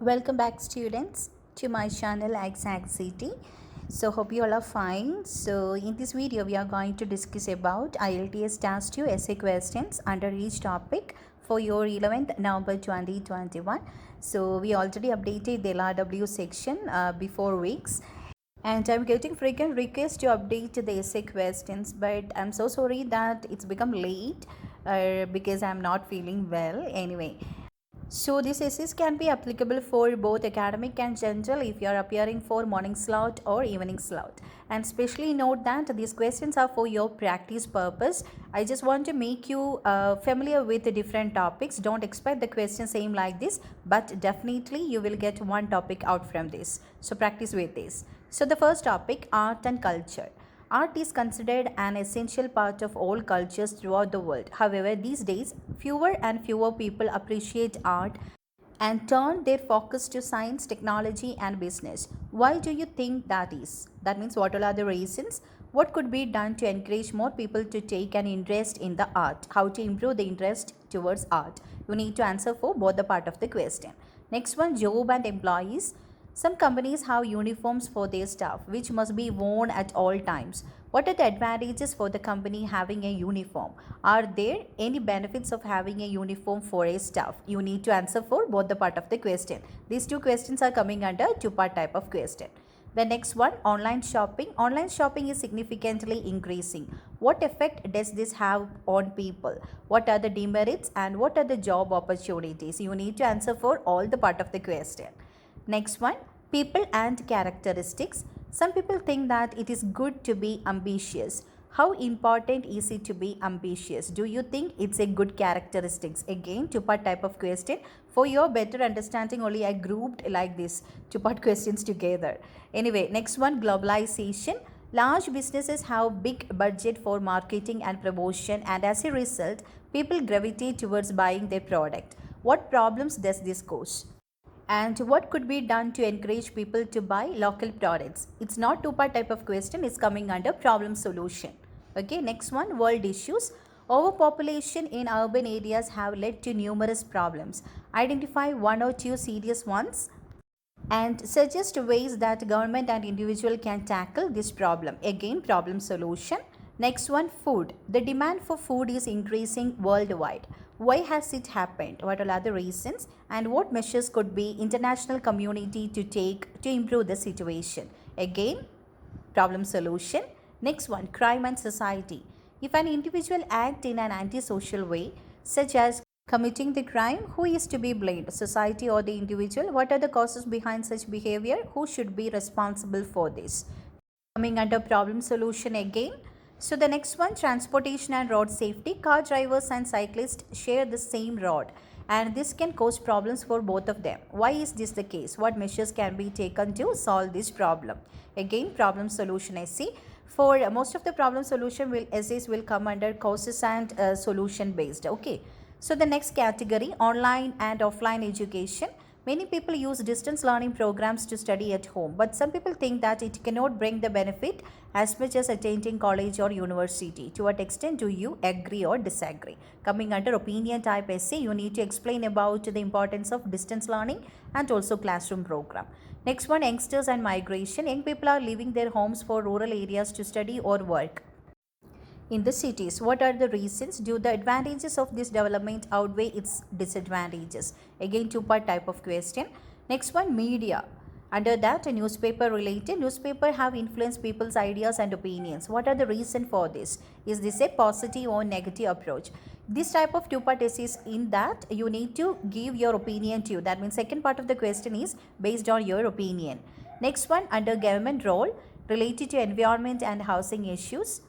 Welcome back, students, to my channel Exact City. So hope you all are fine. So in this video we are going to discuss about IELTS Task 2 essay questions under each topic for your 11th November 2021. So we already updated the LRW section before weeks, and I'm getting frequent requests to update the essay questions, but I'm so sorry that it's become late because I'm not feeling well anyway. So these essays can be applicable for both academic and general if you are appearing for morning slot or evening slot. And especially note that these questions are for your practice purpose. I just want to make you familiar with the different topics. Don't expect the question same like this, but definitely you will get one topic out from this. So practice with this. So the first topic, art and culture. Art is considered an essential part of all cultures throughout the world. However, these days, fewer and fewer people appreciate art and turn their focus to science, technology, and business. Why do you think that is? That means, what all are the reasons? What could be done to encourage more people to take an interest in the art? How to improve the interest towards art? You need to answer for both the part of the question. Next one, job and employees. Some companies have uniforms for their staff, which must be worn at all times. What are the advantages for the company having a uniform? Are there any benefits of having a uniform for a staff? You need to answer for both the part of the question. These two questions are coming under two-part type of question. The next one, online shopping. Online shopping is significantly increasing. What effect does this have on people? What are the demerits and what are the job opportunities? You need to answer for all the part of the question. Next one, people and characteristics. Some people think that it is good to be ambitious. How important is it to be ambitious? Do you think it's a good characteristics? Again, two-part type of question. For your better understanding, only I grouped like this two-part questions together. Anyway, next one, globalization. Large businesses have big budget for marketing and promotion, and as a result, people gravitate towards buying their product. What problems does this cause? And what could be done to encourage people to buy local products? It's not two-part type of question, it's coming under problem solution. Okay, next one, world issues. Overpopulation in urban areas have led to numerous problems. Identify one or two serious ones and suggest ways that government and individual can tackle this problem. Again, problem solution. Next one, food. The demand for food is increasing worldwide. Why has it happened? What are the reasons? And what measures could be international community to take to improve the situation? Again, problem solution. Next one, crime and society. If an individual acts in an antisocial way, such as committing the crime, who is to be blamed, society or the individual? What are the causes behind such behavior? Who should be responsible for this? Coming under problem solution again. So the next one, transportation and road safety. Car drivers and cyclists share the same road, and this can cause problems for both of them. Why is this the case? What measures can be taken to solve this problem? Again, problem solution essay. For most of the problem solution essays will come under causes and solution based. Okay. So the next category, online and offline education. Many people use distance learning programs to study at home, but some people think that it cannot bring the benefit as much as attending college or university. To what extent do you agree or disagree? Coming under opinion type essay, you need to explain about the importance of distance learning and also classroom program. Next one, youngsters and migration. Young people are leaving their homes for rural areas to study or work in the cities. What are the reasons? Do the advantages of this development outweigh its disadvantages? Again, two-part type of question. Next one, media. Under that, a newspaper related. Newspaper have influenced people's ideas and opinions. What are the reason for this? Is this a positive or negative approach? This type of two-part essays, in that you need to give your opinion to. That means second part of the question is based on your opinion. Next one, under government role related to environment and housing issues.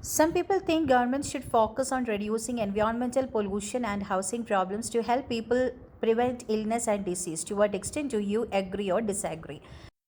Some people think governments should focus on reducing environmental pollution and housing problems to help people prevent illness and disease. To what extent do you agree or disagree?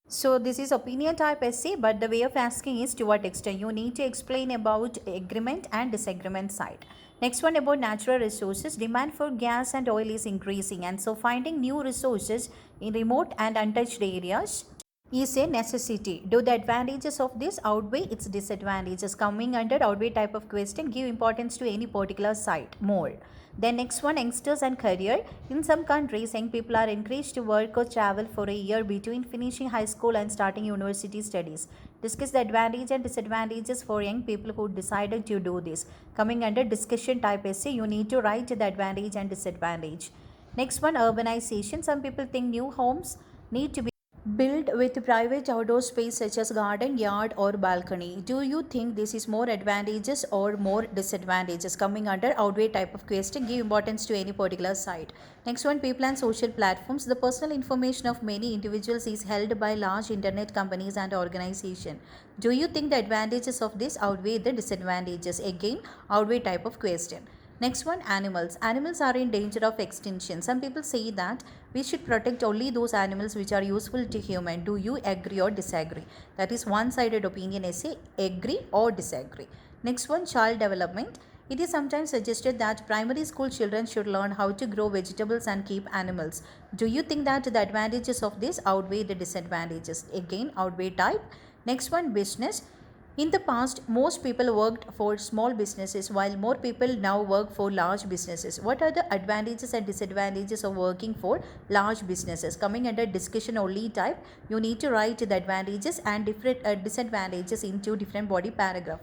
So this is opinion type essay, but the way of asking is to what extent. You need to explain about agreement and disagreement side. Next one, about natural resources. Demand for gas and oil is increasing, and so finding new resources in remote and untouched areas is a necessity. Do the advantages of this outweigh its disadvantages? Coming under outweigh type of question, give importance to any particular side more. Then next one, youngsters and career. In some countries, young people are encouraged to work or travel for a year between finishing high school and starting university studies. Discuss the advantage and disadvantages for young people who decided to do this. Coming under discussion type essay, you need to write the advantage and disadvantage. Next one, urbanization. Some people think new homes need to be built with private outdoor space such as garden, yard or balcony. Do you think this is more advantageous or more disadvantages? Coming under outweigh type of question, give importance to any particular side. Next one, people and social platforms. The personal information of many individuals is held by large internet companies and organizations. Do you think the advantages of this outweigh the disadvantages? Again, outweigh type of question. Next one, animals. Animals are in danger of extinction. Some people say that we should protect only those animals which are useful to human. Do you agree or disagree? That is one-sided opinion essay. Agree or disagree. Next one, child development. It is sometimes suggested that primary school children should learn how to grow vegetables and keep animals. Do you think that the advantages of this outweigh the disadvantages? Again, outweigh type. Next one, business. In the past, most people worked for small businesses while more people now work for large businesses. What are the advantages and disadvantages of working for large businesses? Coming under discussion only type, you need to write the advantages and different disadvantages into different body paragraph.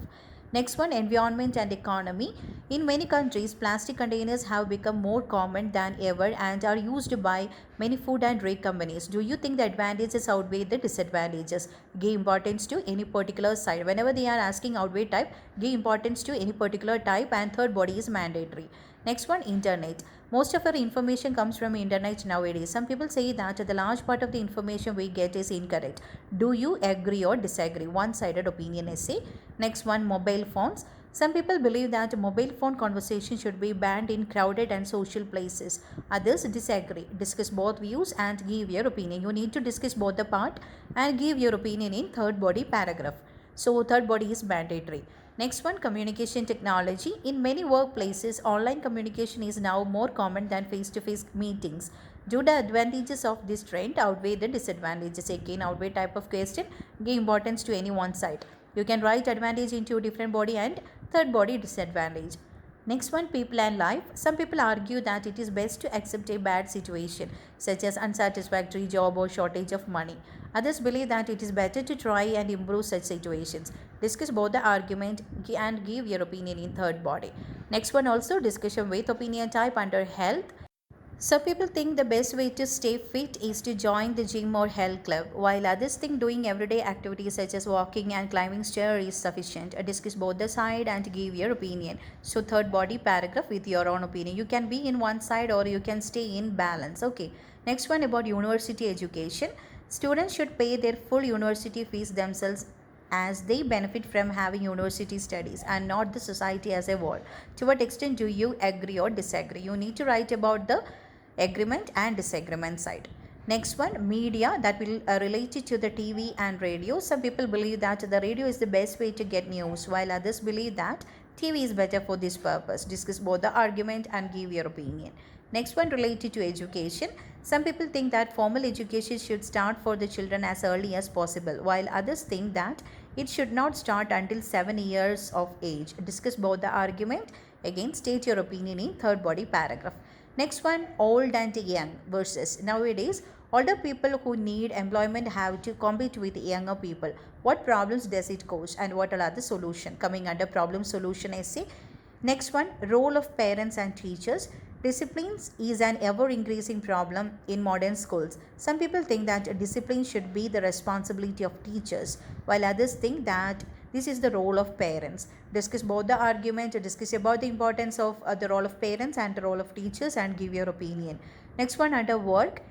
Next one, environment and economy. In many countries, plastic containers have become more common than ever and are used by many food and drink companies. Do you think the advantages outweigh the disadvantages? Give importance to any particular side. Whenever they are asking outweigh type, give importance to any particular type, and third body is mandatory. Next one, internet. Most of our information comes from internet nowadays. Some people say that the large part of the information we get is incorrect. Do you agree or disagree? One-sided opinion essay. Next one, mobile phones. Some people believe that mobile phone conversation should be banned in crowded and social places. Others disagree. Discuss both views and give your opinion. You need to discuss both the part and give your opinion in third body paragraph. So third body is mandatory. Next one, communication technology. In many workplaces, online communication is now more common than face-to-face meetings. Do the advantages of this trend outweigh the disadvantages? Again, outweigh type of question. Give importance to any one side. You can write advantage into different body and third body disadvantage. Next one, people and life. Some people argue that it is best to accept a bad situation, such as unsatisfactory job or shortage of money. Others believe that it is better to try and improve such situations. Discuss both the argument and give your opinion in third body. Next one, also discussion with opinion type under health. Some people think the best way to stay fit is to join the gym or health club, while others think doing everyday activities such as walking and climbing stairs is sufficient. Discuss both the side and give your opinion. So third body paragraph with your own opinion. You can be in one side or you can stay in balance. Okay. Next one, about university education. Students should pay their full university fees themselves as they benefit from having university studies and not the society as a whole. To what extent do you agree or disagree? You need to write about the agreement and disagreement side. Next one, media, that will relate to the TV and radio. Some people believe that the radio is the best way to get news, while others believe that TV is better for this purpose. Discuss both the argument and give your opinion. Next one, related to education. Some people think that formal education should start for the children as early as possible, while others think that it should not start until 7 years of age. Discuss both the argument. Again, state your opinion in third body paragraph. Next one, old and young versus. Nowadays, older people who need employment have to compete with younger people. What problems does it cause and what are the solutions? Coming under problem solution essay. Next one, role of parents and teachers. Disciplines is an ever increasing problem in modern schools. Some people think that discipline should be the responsibility of teachers, while others think that this is the role of parents. Discuss both the argument, discuss about the importance of the role of parents and the role of teachers and give your opinion. Next one, under work.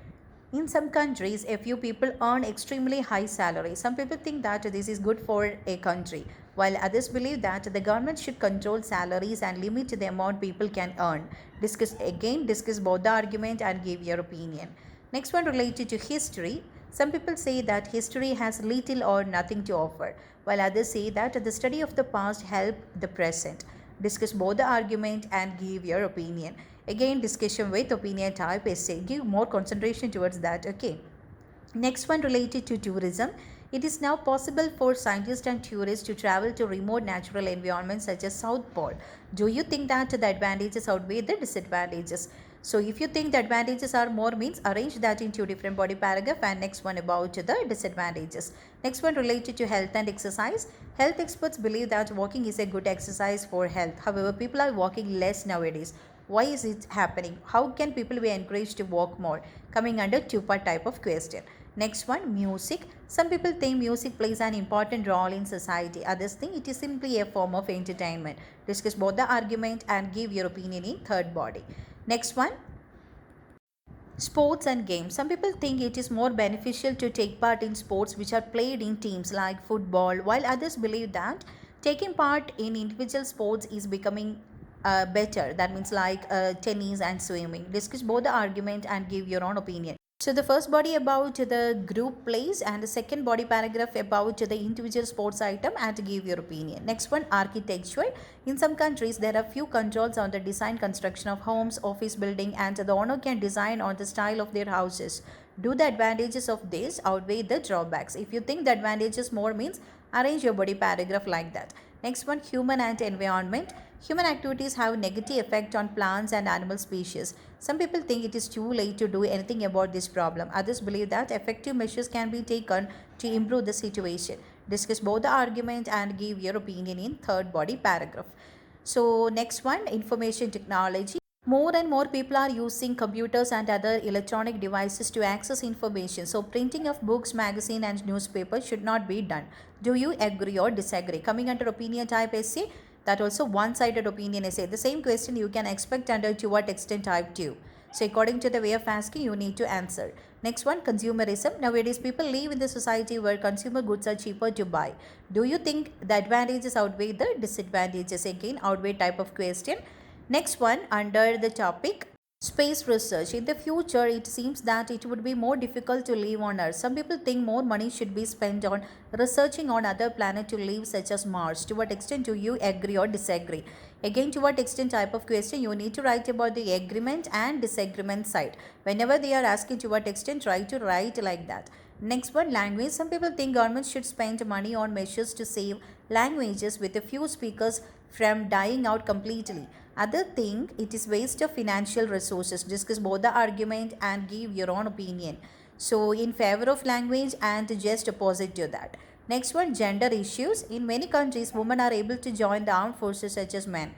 In some countries, a few people earn extremely high salaries. Some people think that this is good for a country, while others believe that the government should control salaries and limit the amount people can earn. Discuss both the argument and give your opinion. Next one, related to history. Some people say that history has little or nothing to offer, while others say that the study of the past helps the present. Discuss both the argument and give your opinion. Again, discussion with opinion type essay. Give more concentration towards that. Okay. Next one related to tourism. It is now possible for scientists and tourists to travel to remote natural environments such as South Pole. Do you think that the advantages outweigh the disadvantages? So if you think the advantages are more means arrange that in two different body paragraph, and next one about the disadvantages. Next one related to health and exercise. Health experts believe that walking is a good exercise for health. However, people are walking less nowadays. Why is it happening? How can people be encouraged to walk more? Coming under two-part type of question. Next one, music. Some people think music plays an important role in society. Others think it is simply a form of entertainment. Discuss both the argument and give your opinion in third body. Next one, sports and games. Some people think it is more beneficial to take part in sports which are played in teams like football, while others believe that taking part in individual sports is becoming better. That means like tennis and swimming. Discuss both the argument and give your own opinion. So the first body about the group plays and the second body paragraph about the individual sports item and give your opinion. Next one, architecture. In some countries, there are few controls on the design construction of homes, office building, and the owner can design on the style of their houses. Do the advantages of this outweigh the drawbacks? If you think the advantages more means arrange your body paragraph like that. Next one, human and environment. Human activities have negative effect on plants and animal species. Some people think it is too late to do anything about this problem. Others believe that effective measures can be taken to improve the situation. Discuss both the argument and give your opinion in third body paragraph. So next one, information technology. More and more people are using computers and other electronic devices to access information. So printing of books, magazine and newspapers should not be done. Do you agree or disagree? Coming under opinion type essay, that also one-sided opinion essay. The same question you can expect under to what extent type 2. So according to the way of asking, you need to answer. Next one, consumerism. Nowadays people live in the society where consumer goods are cheaper to buy. Do you think the advantages outweigh the disadvantages? Again, outweigh type of question. Next one, under the topic space research. In the future, it seems that it would be more difficult to live on Earth. Some people think more money should be spent on researching on other planets to live, such as Mars. To what extent do you agree or disagree? Again, to what extent type of question you need to write about the agreement and disagreement side. Whenever they are asking to what extent, try to write like that. Next one, language. Some people think governments should spend money on measures to save languages with a few speakers from dying out completely. Others think it is waste of financial resources. Discuss both the argument and give your own opinion. So in favor of language and just opposite to that. Next one, gender issues. In many countries, women are able to join the armed forces such as men.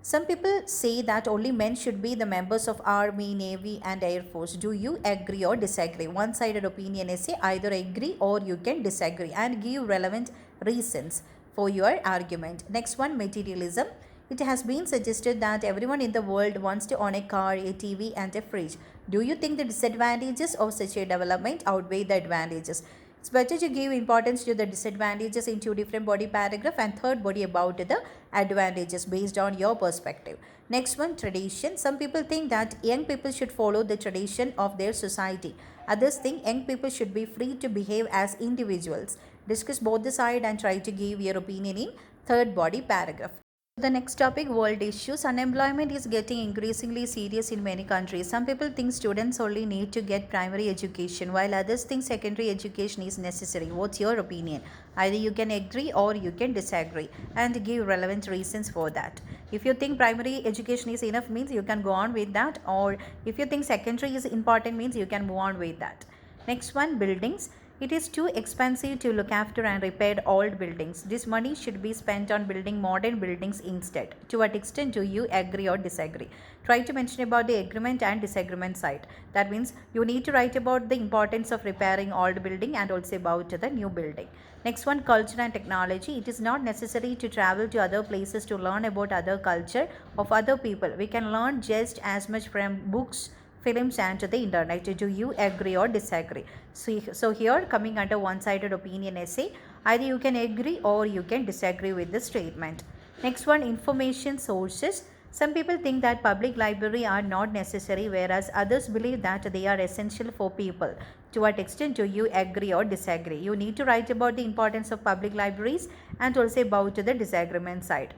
Some people say that only men should be the members of Army, Navy and Air Force. Do you agree or disagree? One-sided opinion essay, either agree or you can disagree and give relevant reasons for your argument. Next one, materialism. It has been suggested that everyone in the world wants to own a car, a TV and a fridge. Do you think the disadvantages of such a development outweigh the advantages? It's better to give importance to the disadvantages in two different body paragraph and third body about the advantages based on your perspective. Next one, tradition. Some people think that young people should follow the tradition of their society. Others think young people should be free to behave as individuals. Discuss both the side and try to give your opinion in third body paragraph. The next topic, world issues. Unemployment is getting increasingly serious in many countries. Some people think students only need to get primary education, while others think secondary education is necessary. What's your opinion? Either you can agree or you can disagree and give relevant reasons for that. If you think primary education is enough means you can go on with that, or if you think secondary is important means you can move on with that. Next one, buildings. It is too expensive to look after and repair old buildings. This money should be spent on building modern buildings instead. To what extent do you agree or disagree? Try to mention about the agreement and disagreement side. That means you need to write about the importance of repairing old building and also about the new building. Next one, culture and technology. It is not necessary to travel to other places to learn about other culture of other people. We can learn just as much from books, films and to the internet. Do you agree or disagree? So here coming under one-sided opinion essay, either you can agree or you can disagree with the statement. Next one, information sources. Some people think that public library are not necessary, whereas others believe that they are essential for people. To what extent do you agree or disagree? You need to write about the importance of public libraries and also about the disagreement side.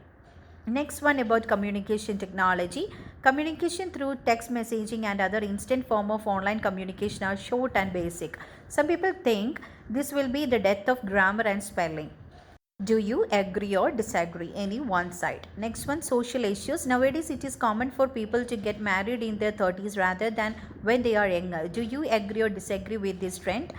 Next one, about communication technology. Communication through text messaging and other instant form of online communication are short and basic. Some people think this will be the death of grammar and spelling. Do you agree or disagree? Any one side. Next one, social issues. Nowadays, it is common for people to get married in their 30s rather than when they are younger. Do you agree or disagree with this trend?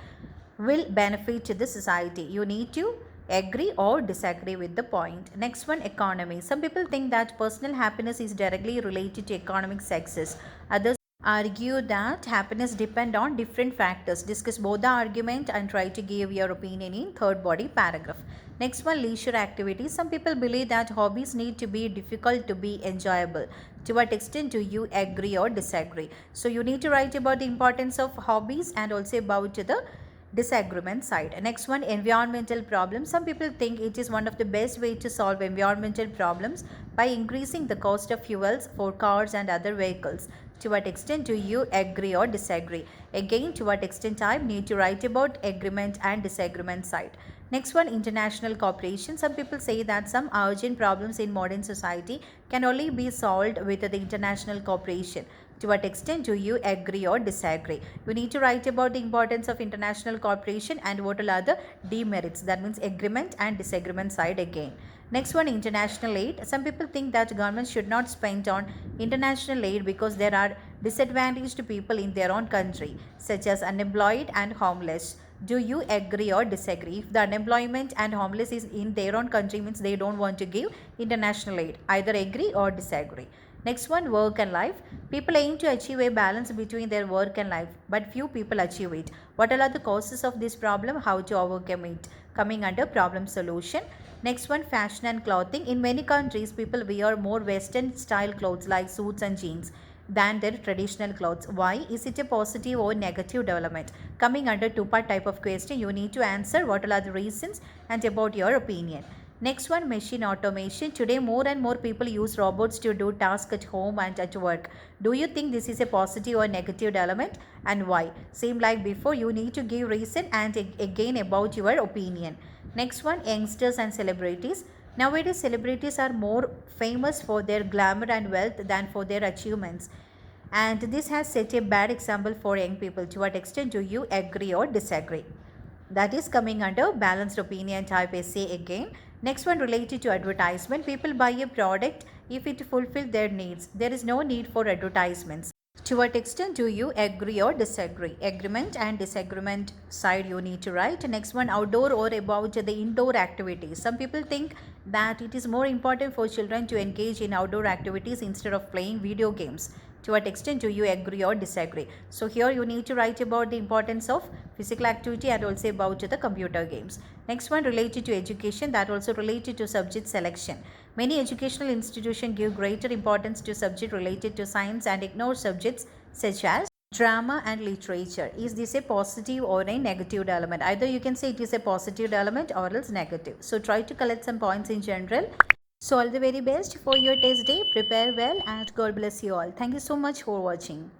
Will benefit to the society. You need to agree or disagree with the point. Next one, economy. Some people think that personal happiness is directly related to economic success. Others argue that happiness depend on different factors. Discuss both the argument and try to give your opinion in third body paragraph. Next one, leisure activities. Some people believe that hobbies need to be difficult to be enjoyable. To what extent do you agree or disagree? So you need to write about the importance of hobbies and also about the disagreement side. Next one, environmental problems. Some people think it is one of the best way to solve environmental problems by increasing the cost of fuels for cars and other vehicles. To what extent do you agree or disagree? Again, to what extent I need to write about agreement and disagreement side. Next one, international cooperation. Some people say that some urgent problems in modern society can only be solved with the international cooperation. To what extent do you agree or disagree? You need to write about the importance of international cooperation and what are the demerits. That means agreement and disagreement side again. Next one, international aid. Some people think that governments should not spend on international aid because there are disadvantaged people in their own country, such as unemployed and homeless. Do you agree or disagree? If the unemployment and homeless is in their own country, means they don't want to give international aid. Either agree or disagree. Next one, work and life. People aim to achieve a balance between their work and life, but few people achieve it. What are the causes of this problem? How to overcome it? Coming under problem solution. Next one, fashion and clothing. In many countries, people wear more Western style clothes like suits and jeans than their traditional clothes. Why? Is it a positive or negative development? Coming under two-part type of question, you need to answer what are the reasons and about your opinion. Next one, machine automation. Today, more and more people use robots to do tasks at home and at work. Do you think this is a positive or negative development and why? Same like before, you need to give reason and again about your opinion. Next one, youngsters and celebrities. Nowadays, celebrities are more famous for their glamour and wealth than for their achievements. And this has set a bad example for young people. To what extent do you agree or disagree? That is coming under balanced opinion type essay again. Next one, related to advertisement. People buy a product if it fulfills their needs. There is no need for advertisements. To what extent do you agree or disagree? Agreement and disagreement side you need to write. Next one, outdoor or about the indoor activities. Some people think that it is more important for children to engage in outdoor activities instead of playing video games. To what extent do you agree or disagree? So here you need to write about the importance of physical activity and also about the computer games. Next one, related to education, that also related to subject selection. Many educational institutions give greater importance to subject related to science and ignore subjects such as drama and literature. Is this a positive or a negative development? Either you can say it is a positive development or else negative. So try to collect some points in general. So all the very best for your test day. Prepare well and God bless you all. Thank you so much for watching.